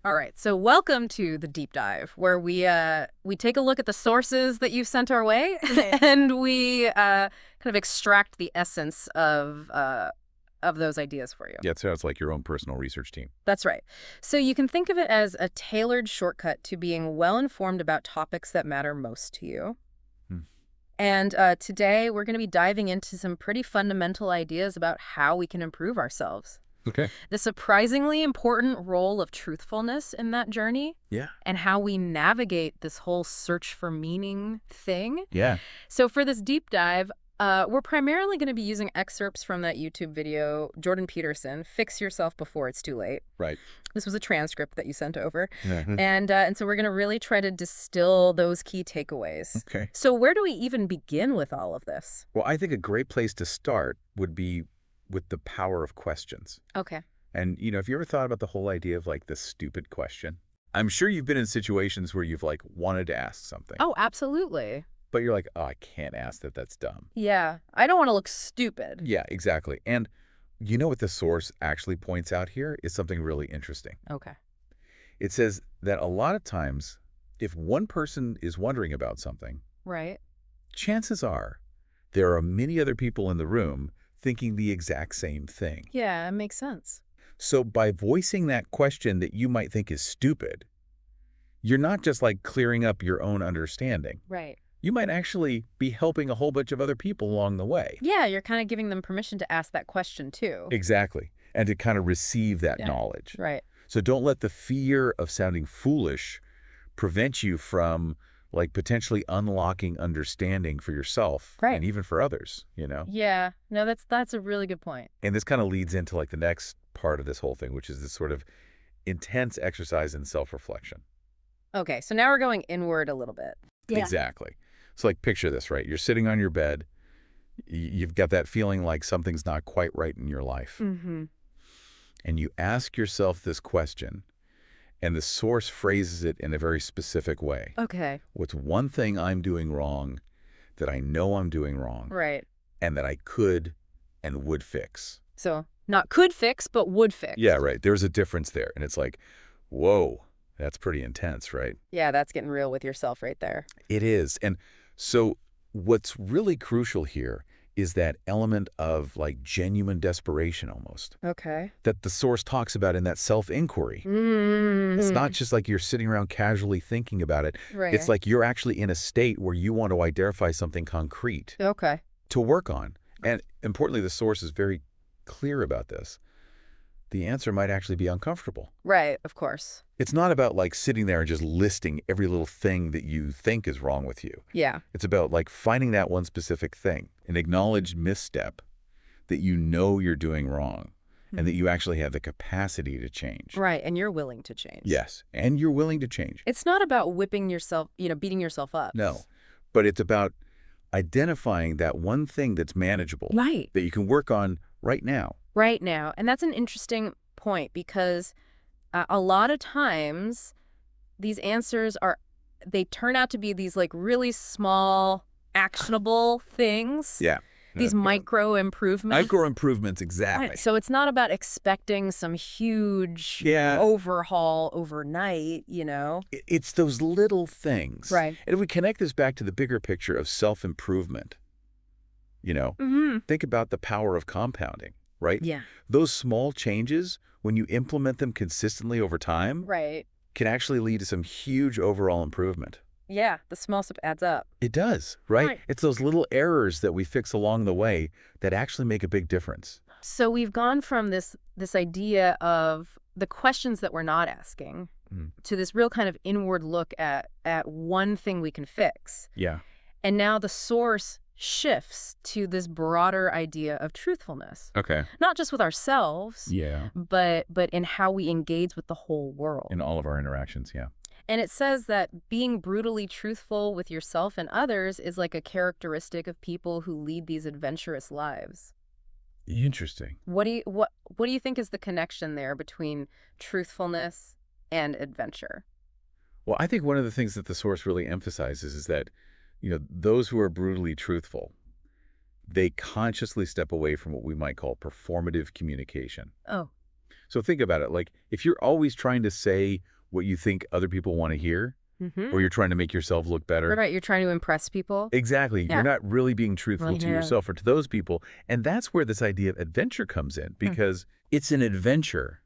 All right, so welcome to the deep dive, where we take a look at the sources that you've sent our way, and we kind of extract the essence of those ideas for you. Yeah, it sounds like your own personal research team. That's right. So you can think of it as a tailored shortcut to being well informed about topics that matter most to you. Hmm. And today we're going to be diving into some pretty fundamental ideas about how we can improve ourselves. Okay. The surprisingly important role of truthfulness in that journey, Yeah. and how we navigate this whole search for meaning thing. Yeah. So for this deep dive, we're primarily going to be using excerpts from that YouTube video, Jordan Peterson, Fix Yourself Before It's Too Late. Right. This was a transcript that you sent over. Mhm. And so we're going to really try to distill those key takeaways. Okay. So where do we even begin with all of this? Well, I think a great place to start would be with the power of questions. Okay. And, if you ever thought about the whole idea of like the stupid question, I'm sure you've been in situations where you've like wanted to ask something, Oh, absolutely. but you're like, oh, I can't ask that. That's dumb. Yeah. I don't want to look stupid. Yeah, exactly. And you know what the source actually points out here is something really interesting. Okay. It says that a lot of times, if one person is wondering about something, Right. chances are there are many other people in the room thinking the exact same thing. Yeah, it makes sense. So by voicing that question that you might think is stupid, you're not just like clearing up your own understanding. Right. You might actually be helping a whole bunch of other people along the way. Yeah, you're kind of giving them permission to ask that question too. Exactly. And to kind of receive that Yeah. knowledge. Right. So don't let the fear of sounding foolish prevent you from like potentially unlocking understanding for yourself Right. and even for others, Yeah. No, that's a really good point. And this kind of leads into like the next part of this whole thing, which is this sort of intense exercise in self-reflection. Okay, so now we're going inward a little bit. Exactly. So like picture this, right? You're sitting on your bed. You've got that feeling like something's not quite right in your life. Mm-hmm. And you ask yourself this question, and the source phrases it in a very specific way. Okay. What's one thing I'm doing wrong that I know I'm doing wrong Right. and that I could and would fix? So not could fix, but would fix. Yeah, right. There's a difference there. And it's like, whoa, that's pretty intense, right? Yeah, that's getting real with yourself right there. It is. And so what's really crucial here is that element of like genuine desperation almost Okay. that the source talks about in that self-inquiry. Mm-hmm. It's not just like you're sitting around casually thinking about it. Right. It's like you're actually in a state where you want to identify something concrete Okay. to work on. And importantly, the source is very clear about this. The answer might actually be uncomfortable. Right, of course. It's not about like sitting there and just listing every little thing that you think is wrong with you. Yeah. It's about like finding that one specific thing, an acknowledged misstep that you know you're doing wrong and that you actually have the capacity to change. Right, and you're willing to change. Yes, and you're willing to change. It's not about whipping yourself, beating yourself up. No, but it's about identifying that one thing that's manageable, Right. that you can work on right now. Right now. And that's an interesting point because a lot of times these answers they turn out to be these like really small, actionable things. Yeah. These micro improvements. Micro improvements, exactly. Right. So it's not about expecting some huge overhaul overnight, It's those little things. Right. And if we connect this back to the bigger picture of self-improvement, Mm-hmm. think about the power of compounding, right? Yeah. Those small changes, when you implement them consistently over time, Right. can actually lead to some huge overall improvement. Yeah. The small stuff adds up. It does, right? Right. It's those little errors that we fix along the way that actually make a big difference. So we've gone from this idea of the questions that we're not asking to this real kind of inward look at one thing we can fix. Yeah. And now the source shifts to this broader idea of truthfulness, Okay. not just with ourselves, Yeah. but in how we engage with the whole world. In all of our interactions, yeah. And it says that being brutally truthful with yourself and others is like a characteristic of people who lead these adventurous lives. Interesting. What do you think is the connection there between truthfulness and adventure? Well, I think one of the things that the source really emphasizes is that, those who are brutally truthful, they consciously step away from what we might call performative communication. Oh. So think about it. Like, if you're always trying to say what you think other people want to hear, or you're trying to make yourself look better. Right, you're trying to impress people. Exactly. Yeah. You're not really being truthful to Yeah. yourself or to those people. And that's where this idea of adventure comes in, because it's an adventure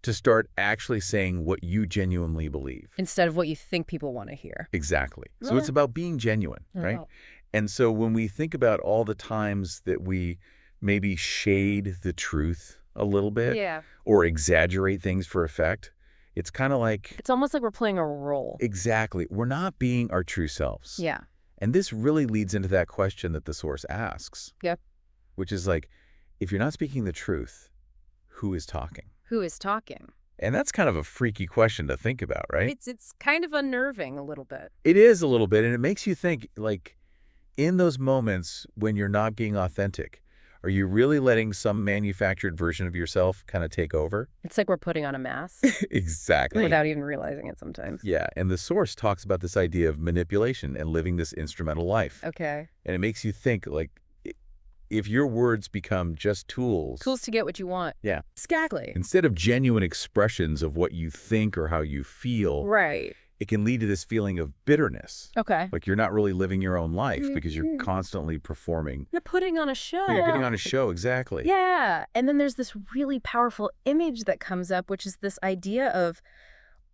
to start actually saying what you genuinely believe. Instead of what you think people want to hear. Exactly. So it's about being genuine, right? Oh. And so when we think about all the times that we maybe shade the truth a little bit Yeah. or exaggerate things for effect, it's kind of like... It's almost like we're playing a role. Exactly. We're not being our true selves. Yeah. And this really leads into that question that the source asks. Yep. Which is like, if you're not speaking the truth, who is talking? Who is talking? And that's kind of a freaky question to think about, right? It's kind of unnerving a little bit. It is a little bit, and it makes you think, like, in those moments when you're not being authentic, are you really letting some manufactured version of yourself kind of take over? It's like we're putting on a mask Exactly. without even realizing it sometimes. Yeah, and the source talks about this idea of manipulation and living this instrumental life. Okay. And it makes you think, like, if your words become just tools... Tools to get what you want. Yeah. Exactly. Instead of genuine expressions of what you think or how you feel... Right. It can lead to this feeling of bitterness. Okay. Like you're not really living your own life because you're constantly performing. You're putting on a show. You're getting on a show, exactly. Yeah. And then there's this really powerful image that comes up, which is this idea of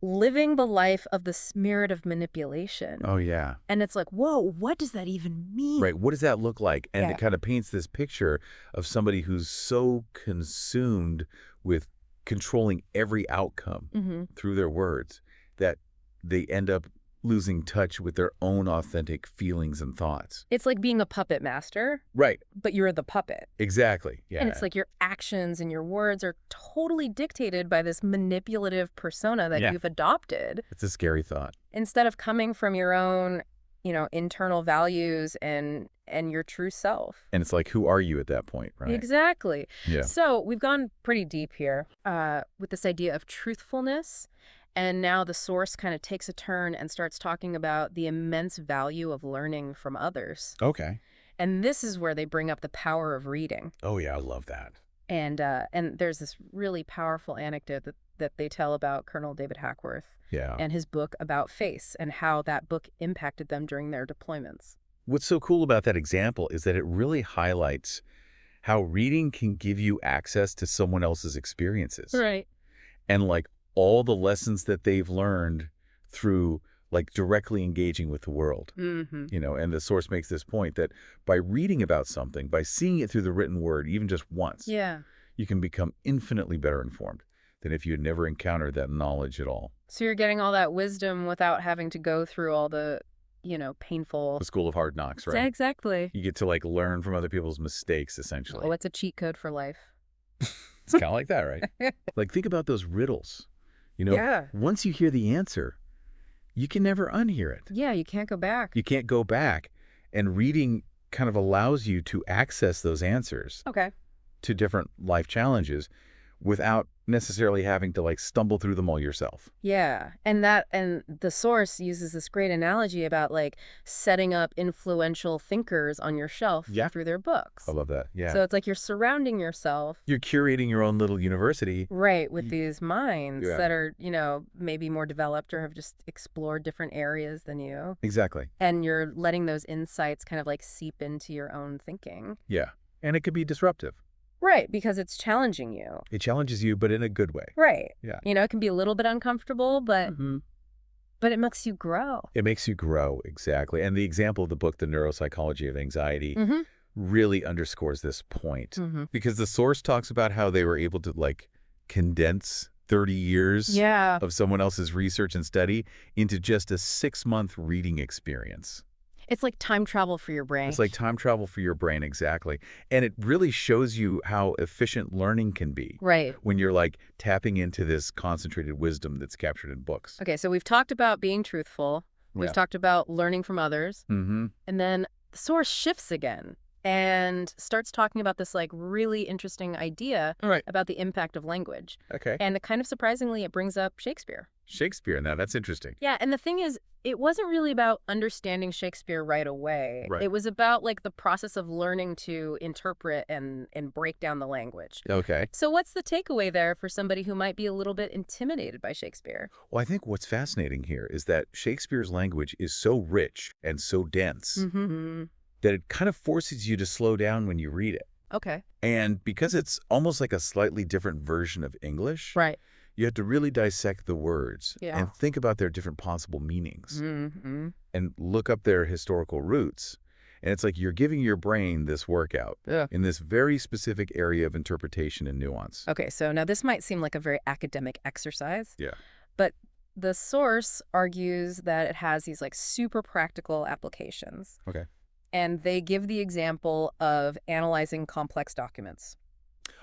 living the life of the spirit of manipulation. Oh, yeah. And it's like, whoa, what does that even mean? Right. What does that look like? And Yeah. it kind of paints this picture of somebody who's so consumed with controlling every outcome through their words that they end up losing touch with their own authentic feelings and thoughts. It's like being a puppet master, Right. but you're the puppet. Exactly. Yeah. And it's like your actions and your words are totally dictated by this manipulative persona that you've adopted. It's a scary thought. Instead of coming from your own, internal values and your true self. And it's like, who are you at that point, right? Exactly. Yeah. So we've gone pretty deep here with this idea of truthfulness. And now the source kind of takes a turn and starts talking about the immense value of learning from others. Okay. And this is where they bring up the power of reading. Oh, yeah, I love that. And there's this really powerful anecdote that they tell about Colonel David Hackworth and his book About Face and how that book impacted them during their deployments. What's so cool about that example is that it really highlights how reading can give you access to someone else's experiences. Right. And like all the lessons that they've learned through like directly engaging with the world. And the source makes this point that by reading about something, by seeing it through the written word, even just once, you can become infinitely better informed than if you had never encountered that knowledge at all. So you're getting all that wisdom without having to go through all the, painful... The school of hard knocks, right? Exactly. You get to like learn from other people's mistakes, essentially. Oh, it's a cheat code for life. It's kind of like that, right? Like think about those riddles. Once you hear the answer, you can never unhear it. Yeah, you can't go back. You can't go back. And reading kind of allows you to access those answers to different life challenges without necessarily having to like stumble through them all yourself. Yeah. And the source uses this great analogy about like setting up influential thinkers on your shelf through their books. I love that. Yeah. So it's like you're surrounding yourself. You're curating your own little university. Right. With these minds that are, maybe more developed or have just explored different areas than you. Exactly. And you're letting those insights kind of like seep into your own thinking. Yeah. And it could be disruptive. Right, because it's challenging you. It challenges you, but in a good way. Right. Yeah. It can be a little bit uncomfortable, but it makes you grow. It makes you grow, exactly. And the example of the book, The Neuropsychology of Anxiety, really underscores this point. Because the source talks about how they were able to like condense 30 years of someone else's research and study into just a 6-month reading experience. It's like time travel for your brain. It's like time travel for your brain, exactly. And it really shows you how efficient learning can be. Right. When you're like tapping into this concentrated wisdom that's captured in books. Okay, so we've talked about being truthful. We've talked about learning from others. And then the source shifts again and starts talking about this like really interesting idea about the impact of language. Okay. And kind of surprisingly, it brings up Shakespeare. Shakespeare. Now, that's interesting. Yeah, and the thing is, it wasn't really about understanding Shakespeare right away. Right. It was about like the process of learning to interpret and break down the language. Okay. So what's the takeaway there for somebody who might be a little bit intimidated by Shakespeare? Well, I think what's fascinating here is that Shakespeare's language is so rich and so dense Mm-hmm. that it kind of forces you to slow down when you read it. Okay. And because it's almost like a slightly different version of English, Right. you have to really dissect the words Yeah. and think about their different possible meanings Mm-hmm. and look up their historical roots. And it's like you're giving your brain this workout Yeah. in this very specific area of interpretation and nuance. Okay, so now this might seem like a very academic exercise. Yeah. But the source argues that it has these like super practical applications. Okay. And they give the example of analyzing complex documents.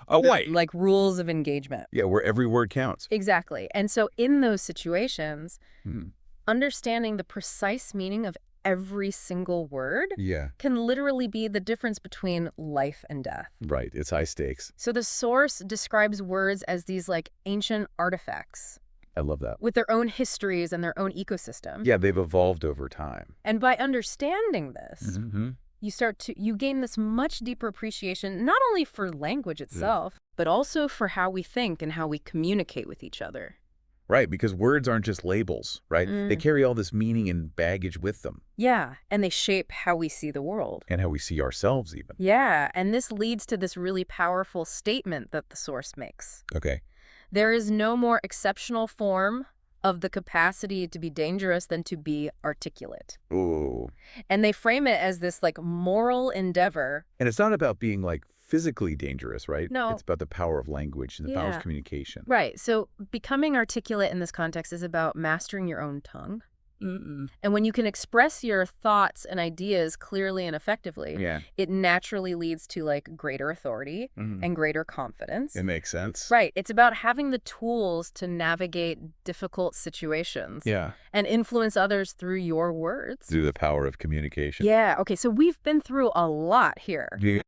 Oh, wait. Like rules of engagement. Yeah, where every word counts. Exactly. And so in those situations, Hmm. understanding the precise meaning of every single word Yeah. can literally be the difference between life and death. Right. It's high stakes. So the source describes words as these like ancient artifacts I love that. with their own histories and their own ecosystem. Yeah, they've evolved over time. And by understanding this, Mm-hmm. you gain this much deeper appreciation, not only for language itself, but also for how we think and how we communicate with each other. Right, because words aren't just labels, right? They carry all this meaning and baggage with them. Yeah, and they shape how we see the world. And how we see ourselves even. Yeah, and this leads to this really powerful statement that the source makes. Okay. There is no more exceptional form of the capacity to be dangerous than to be articulate. Ooh. And they frame it as this like moral endeavor. And it's not about being like physically dangerous, right? No. It's about the power of language and the power Yeah. of communication. Right. So becoming articulate in this context is about mastering your own tongue. And when you can express your thoughts and ideas clearly and effectively, Yeah. it naturally leads to like greater authority and greater confidence. It makes sense. Right. It's about having the tools to navigate difficult situations Yeah. and influence others through your words. Through the power of communication. Yeah. Okay. So we've been through a lot here. Yeah.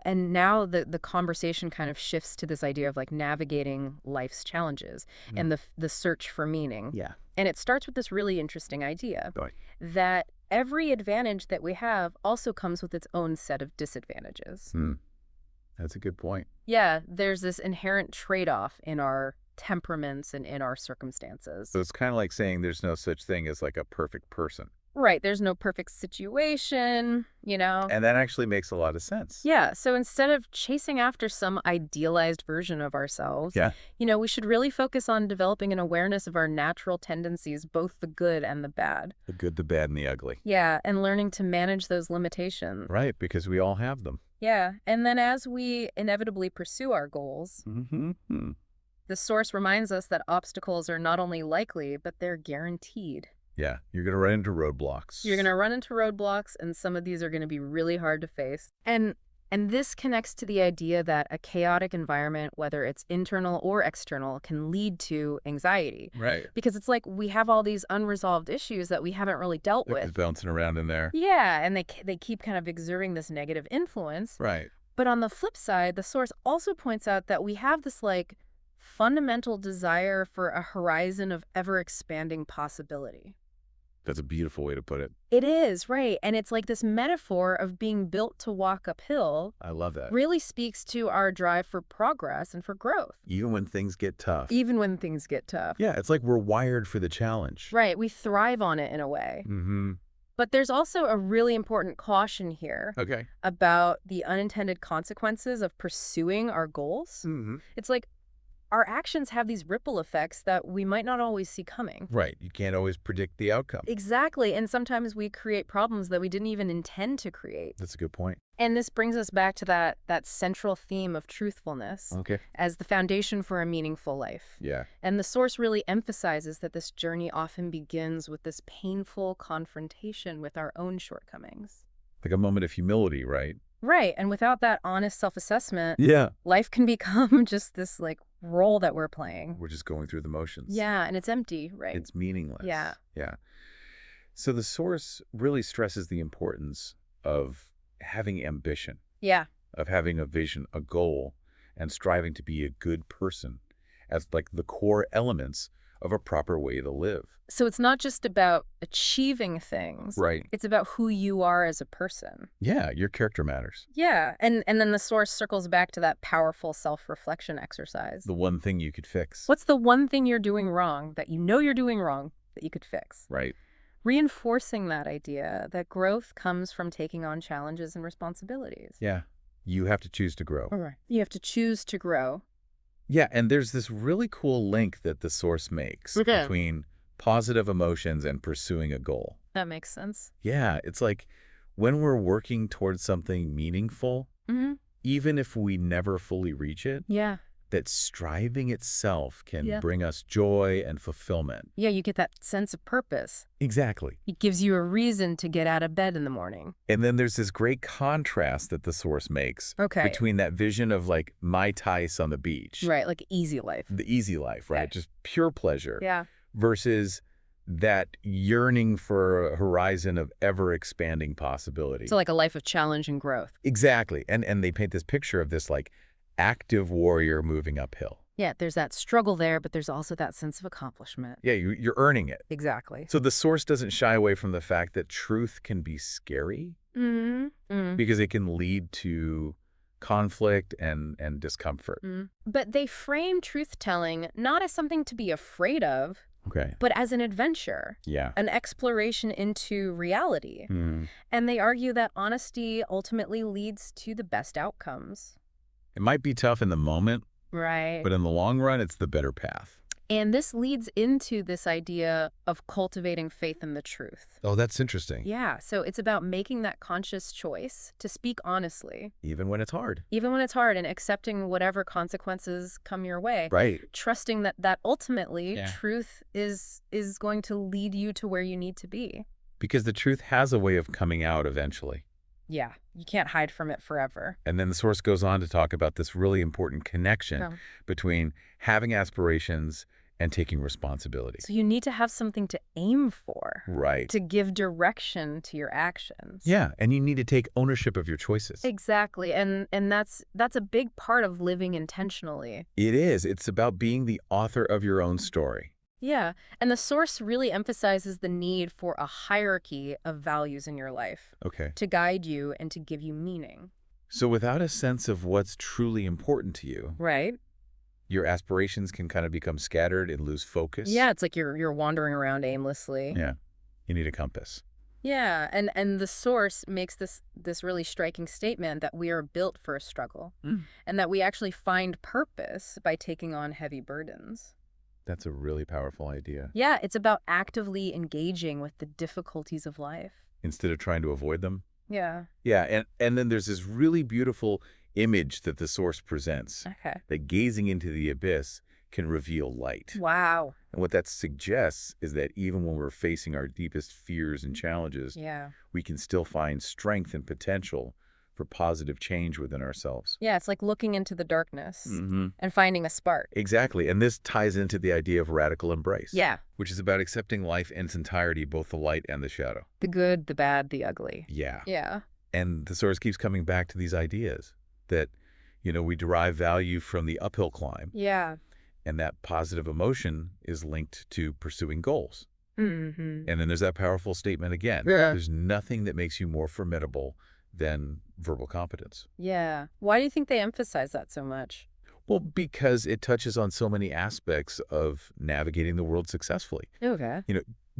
And now the conversation kind of shifts to this idea of like navigating life's challenges and the search for meaning. Yeah. And it starts with this really interesting idea Right. that every advantage that we have also comes with its own set of disadvantages. That's a good point. Yeah, there's this inherent trade-off in our temperaments and in our circumstances. So it's kind of like saying there's no such thing as like a perfect person. Right, there's no perfect situation, you know? And that actually makes a lot of sense. Yeah, so instead of chasing after some idealized version of ourselves, Yeah. we should really focus on developing an awareness of our natural tendencies, both the good and the bad. The good, the bad, and the ugly. Yeah, and learning to manage those limitations. Right, because we all have them. Yeah, and then as we inevitably pursue our goals, the source reminds us that obstacles are not only likely, but they're guaranteed. Yeah, you're going to run into roadblocks. You're going to run into roadblocks, and some of these are going to be really hard to face. And this connects to the idea that a chaotic environment, whether it's internal or external, can lead to anxiety. Right. Because it's like we have all these unresolved issues that we haven't really dealt It's with. bouncing around in there. Yeah, and they keep kind of exerting this negative influence. Right. But on the flip side, the source also points out that we have this like fundamental desire for a horizon of ever-expanding possibility. That's a beautiful way to put it. It is, right. And it's like this metaphor of being built to walk uphill I love that. really speaks to our drive for progress and for growth. Even when things get tough. Even when things get tough. Yeah, it's like we're wired for the challenge. Right. We thrive on it in a way. Mm-hmm. But there's also a really important caution here Okay. about the unintended consequences of pursuing our goals. Mm-hmm. It's like our actions have these ripple effects that we might not always see coming. Right. You can't always predict the outcome. Exactly. And sometimes we create problems that we didn't even intend to create. That's a good point. And this brings us back to that central theme of truthfulness Okay. as the foundation for a meaningful life. Yeah. And the source really emphasizes that this journey often begins with this painful confrontation with our own shortcomings. Like a moment of humility, right? Right. And without that honest self-assessment, Yeah. life can become just this like role that we're playing. We're just going through the motions. Yeah. And it's empty, right? It's meaningless. Yeah. Yeah. So the source really stresses the importance of having ambition, Yeah. of having a vision, a goal, and striving to be a good person as like the core elements of a proper way to live. So it's not just about achieving things. Right. It's about who you are as a person. Yeah, your character matters. Yeah, and then the source circles back to that powerful self-reflection exercise. The one thing you could fix. What's the one thing you're doing wrong that you know you're doing wrong that you could fix? Right. Reinforcing that idea that growth comes from taking on challenges and responsibilities. Yeah. You have to choose to grow. All right. You have to choose to grow. Yeah, and there's this really cool link that the source makes between positive emotions and pursuing a goal. That makes sense. Yeah, it's like when we're working towards something meaningful, even if we never fully reach it, Yeah. that striving itself can Yeah. bring us joy and fulfillment. Yeah, you get that sense of purpose. Exactly. It gives you a reason to get out of bed in the morning. And then there's this great contrast that the source makes between that vision of like Mai Tais on the beach. Right, like easy life. The easy life, right? Just pure pleasure. Yeah. Versus that yearning for a horizon of ever-expanding possibility. So like a life of challenge and growth. Exactly. And they paint this picture of this like active warrior moving uphill. Yeah, there's that struggle there, but there's also that sense of accomplishment. Yeah, you're earning it. Exactly. So the source doesn't shy away from the fact that truth can be scary because it can lead to conflict and discomfort. But they frame truth-telling not as something to be afraid of, but as an adventure, an exploration into reality. And they argue that honesty ultimately leads to the best outcomes. It might be tough in the moment, Right. but in the long run, it's the better path. And this leads into this idea of cultivating faith in the truth. Oh, that's interesting. Yeah, so it's about making that conscious choice to speak honestly. Even when it's hard. Even when it's hard, and accepting whatever consequences come your way. Right. Trusting that ultimately truth is going to lead you to where you need to be. Because the truth has a way of coming out eventually. Yeah, you can't hide from it forever. And then the source goes on to talk about this really important connection between having aspirations and taking responsibility. So you need to have something to aim for. Right. To give direction to your actions. Yeah, and you need to take ownership of your choices. Exactly, and that's a big part of living intentionally. It is. It's about being the author of your own story. Yeah, and the source really emphasizes the need for a hierarchy of values in your life. To guide you and to give you meaning. So without a sense of what's truly important to you, right, your aspirations can kind of become scattered and lose focus. Yeah, it's like you're wandering around aimlessly. Yeah, you need a compass. Yeah, and the source makes this really striking statement that we are built for a struggle, and that we actually find purpose by taking on heavy burdens. That's a really powerful idea. Yeah, it's about actively engaging with the difficulties of life. Instead of trying to avoid them? Yeah. Yeah, and then there's this really beautiful image that the source presents. That gazing into the abyss can reveal light. Wow. And what that suggests is that even when we're facing our deepest fears and challenges, we can still find strength and potential for positive change within ourselves. Yeah, it's like looking into the darkness and finding a spark. Exactly. And this ties into the idea of radical embrace. Yeah. Which is about accepting life in its entirety, both the light and the shadow. The good, the bad, the ugly. Yeah. Yeah. And the source keeps coming back to these ideas that, we derive value from the uphill climb. Yeah. And that positive emotion is linked to pursuing goals. And then there's that powerful statement again. There's nothing that makes you more formidable than verbal competence. Yeah. Why do you think they emphasize that so much? Well, because it touches on so many aspects of navigating the world successfully.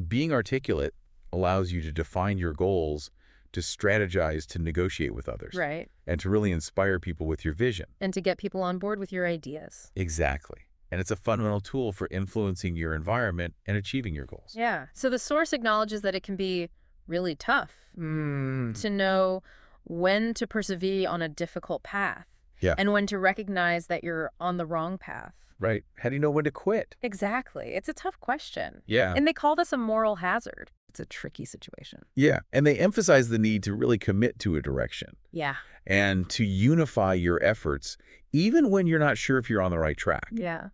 Being articulate allows you to define your goals, to strategize, to negotiate with others. Right. And to really inspire people with your vision. And to get people on board with your ideas. Exactly. And it's a fundamental tool for influencing your environment and achieving your goals. Yeah. So the source acknowledges that it can be really tough to know when to persevere on a difficult path. And when to recognize that you're on the wrong path. Right. How do you know when to quit? Exactly. It's a tough question. Yeah. And they call this a moral hazard. It's a tricky situation. Yeah. And they emphasize the need to really commit to a direction. Yeah. And to unify your efforts, even when you're not sure if you're on the right track. Yeah.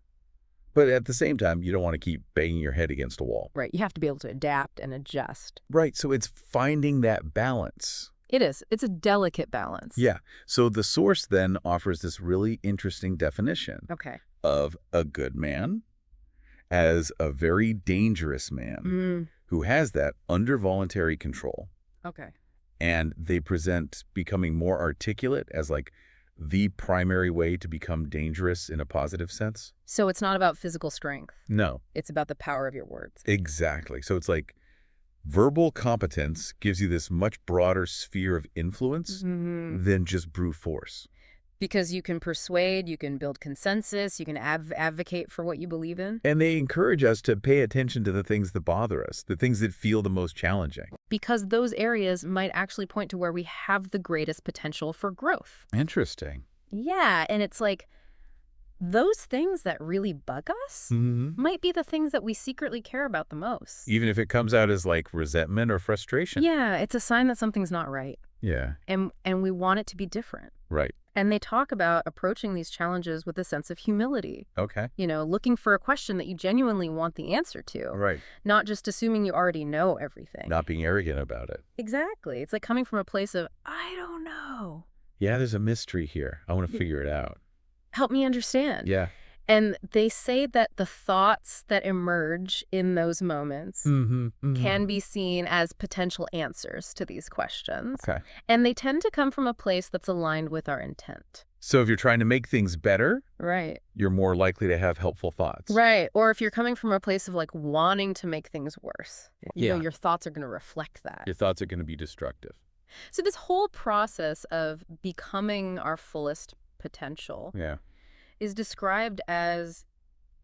But at the same time, you don't want to keep banging your head against a wall. Right. You have to be able to adapt and adjust. Right. So it's finding that balance. It is. It's a delicate balance. Yeah. So the source then offers this really interesting definition of a good man as a very dangerous man Mm. who has that under voluntary control. Okay. And they present becoming more articulate as like the primary way to become dangerous in a positive sense. So it's not about physical strength. No, It's about the power of your words. exactly. So it's like verbal competence gives you this much broader sphere of influence than just brute force. Because you can persuade, you can build consensus, you can advocate for what you believe in. And they encourage us to pay attention to the things that bother us, the things that feel the most challenging. Because those areas might actually point to where we have the greatest potential for growth. Interesting. Yeah, and it's like those things that really bug us might be the things that we secretly care about the most. Even if it comes out as like resentment or frustration. Yeah, it's a sign that something's not right. Yeah. And we want it to be different. Right. And they talk about approaching these challenges with a sense of humility. Okay. You know, looking for a question that you genuinely want the answer to. Right. Not just assuming you already know everything. Not being arrogant about it. Exactly. It's like coming from a place of, I don't know. Yeah, there's a mystery here. I want to figure it out. Help me understand. Yeah. And they say that the thoughts that emerge in those moments can be seen as potential answers to these questions. Okay. And they tend to come from a place that's aligned with our intent. So if you're trying to make things better, Right. you're more likely to have helpful thoughts. Right. Or if you're coming from a place of like wanting to make things worse, you know, your thoughts are going to reflect that. Your thoughts are going to be destructive. So this whole process of becoming our fullest potential is described as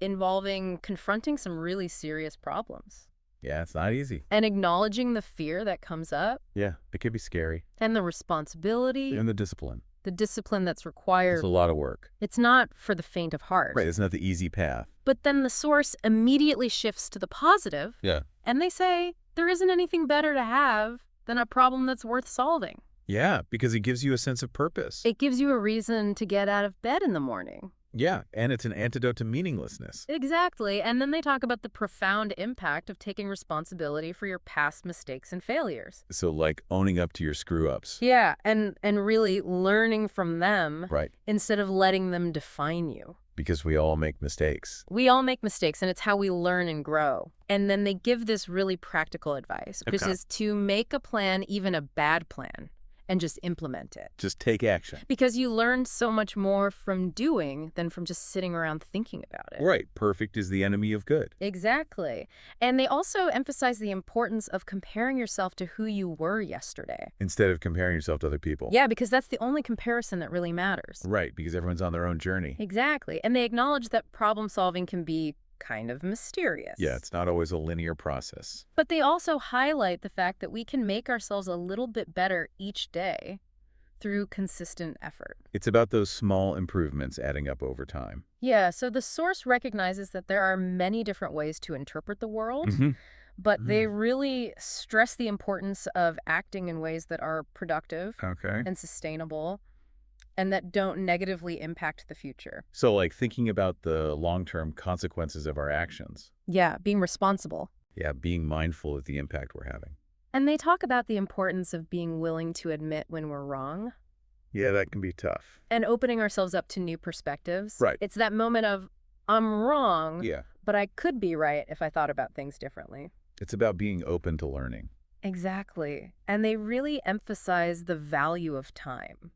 involving confronting some really serious problems. Yeah, it's not easy. And acknowledging the fear that comes up. Yeah, it could be scary. And the responsibility. And the discipline. The discipline that's required. It's a lot of work. It's not for the faint of heart. Right, it's not the easy path. But then the source immediately shifts to the positive. Yeah. And they say, there isn't anything better to have than a problem that's worth solving. Yeah, because it gives you a sense of purpose. It gives you a reason to get out of bed in the morning. Yeah, and it's an antidote to meaninglessness. Exactly. And then they talk about the profound impact of taking responsibility for your past mistakes and failures. So like owning up to your screw-ups. Yeah, and really learning from them. Right. Instead of letting them define you. Because we all make mistakes. We all make mistakes, and it's how we learn and grow. And then they give this really practical advice, which is to make a plan, even a bad plan, and just implement it. Just take action. Because you learn so much more from doing than from just sitting around thinking about it. Right. Perfect is the enemy of good. Exactly. And they also emphasize the importance of comparing yourself to who you were yesterday. Instead of comparing yourself to other people. Yeah, because that's the only comparison that really matters. Right, because everyone's on their own journey. Exactly. And they acknowledge that problem solving can be kind of mysterious. Yeah, it's not always a linear process. But they also highlight the fact that we can make ourselves a little bit better each day through consistent effort. It's about those small improvements adding up over time. Yeah, so the source recognizes that there are many different ways to interpret the world, but they really stress the importance of acting in ways that are productive and sustainable, and that don't negatively impact the future. So like thinking about the long-term consequences of our actions. Yeah, being responsible. Yeah, being mindful of the impact we're having. And they talk about the importance of being willing to admit when we're wrong. Yeah, that can be tough. And opening ourselves up to new perspectives. Right. It's that moment of, I'm wrong, Yeah. but I could be right if I thought about things differently. It's about being open to learning. Exactly. And they really emphasize the value of time.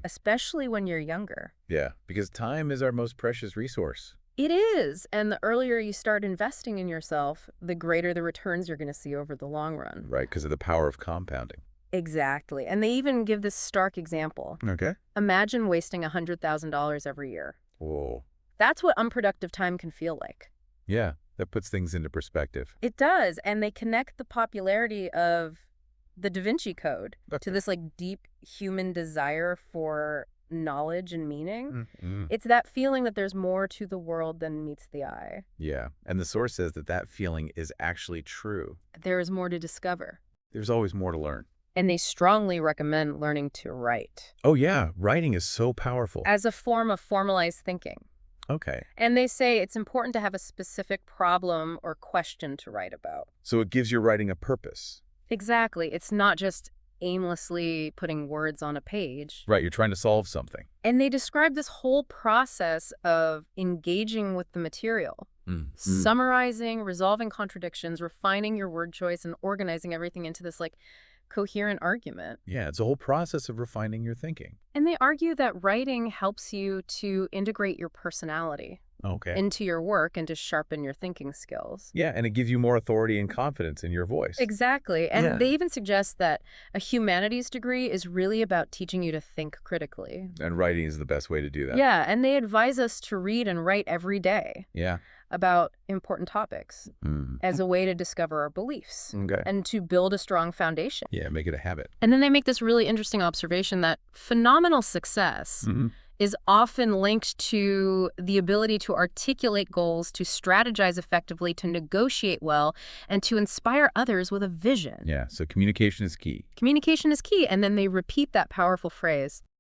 Especially when you're younger. Yeah, because time is our most precious resource. It is. And the earlier you start investing in yourself, the greater the returns you're going to see over the long run. Right, because of the power of compounding. Exactly. And they even give this stark example. Okay. Imagine wasting $100,000 every year. Whoa. That's what unproductive time can feel like. Yeah, that puts things into perspective. It does. And they connect the popularity of the Da Vinci Code to this like deep human desire for knowledge and meaning. It's that feeling that there's more to the world than meets the eye. Yeah, and the source says that that feeling is actually true. There is more to discover. There's always more to learn. And they strongly recommend learning to write. Oh yeah, writing is so powerful. As a form of formalized thinking. Okay. And they say it's important to have a specific problem or question to write about. So it gives your writing a purpose. Exactly. It's not just aimlessly putting words on a page. Right, you're trying to solve something. And they describe this whole process of engaging with the material, summarizing, resolving contradictions, refining your word choice, and organizing everything into this like coherent argument. Yeah, it's a whole process of refining your thinking. And they argue that writing helps you to integrate your personality into your work and to sharpen your thinking skills. Yeah, and it gives you more authority and confidence in your voice. Exactly. And they even suggest that a humanities degree is really about teaching you to think critically. And writing is the best way to do that. Yeah, and they advise us to read and write every day. Yeah. About important topics as a way to discover our beliefs and to build a strong foundation. Yeah, make it a habit. And then they make this really interesting observation that phenomenal success is often linked to the ability to articulate goals, to strategize effectively, to negotiate well, and to inspire others with a vision. Yeah, so communication is key. Communication is key. And then they repeat that powerful phrase,